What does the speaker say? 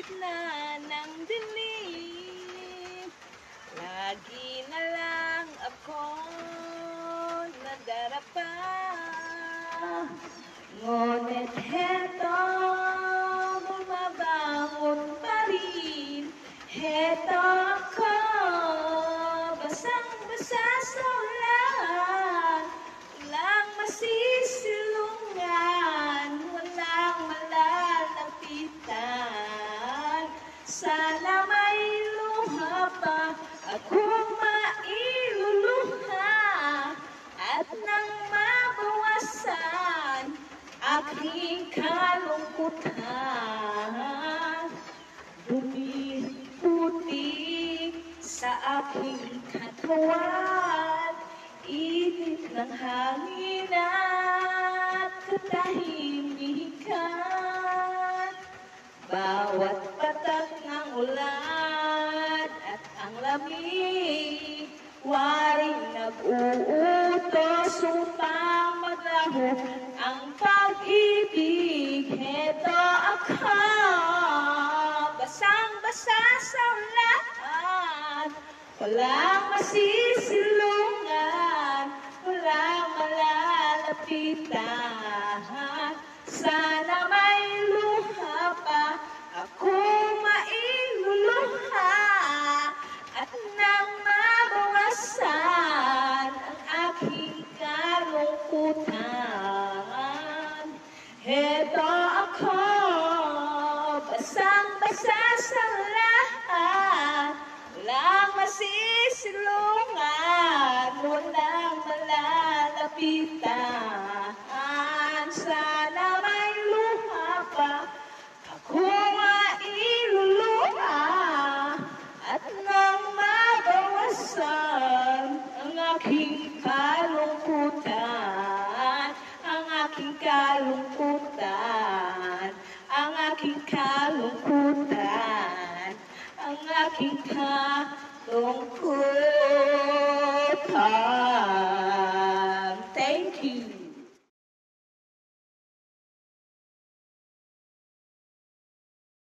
gitna ng dilim. Lagi na lang ako nadarapa. Ngunit heto, bumabangon pa rin. Heto ako, basang-basa sa ulan. Walang masisilungan, walang malalapitan. Sana may luha pa akong mailuluha, at nang mabawasan aking kalungkutan. Bumiputik sa aking katawan, init ng hangin at katahimikan. Bawat patak ng ulan at ang lamig, waring nag-uutos upang maglaho ang pag-ibig. Heto ako, basang-basa sa ulan, walang masisilungan, walang malalapitan. Sana may luha pa akong mailuluha, at nang mabawasan ang aking kalungkutan. Heto ako, basang-basa sa ulan, walang masisilungan, walang malalapitan. Sana may luha pa akong mailuluha, at nang mabawasan ang aking kalungkutan, ang aking kalungkutan, ang aking kalungkutan, ang aking kalungkutan.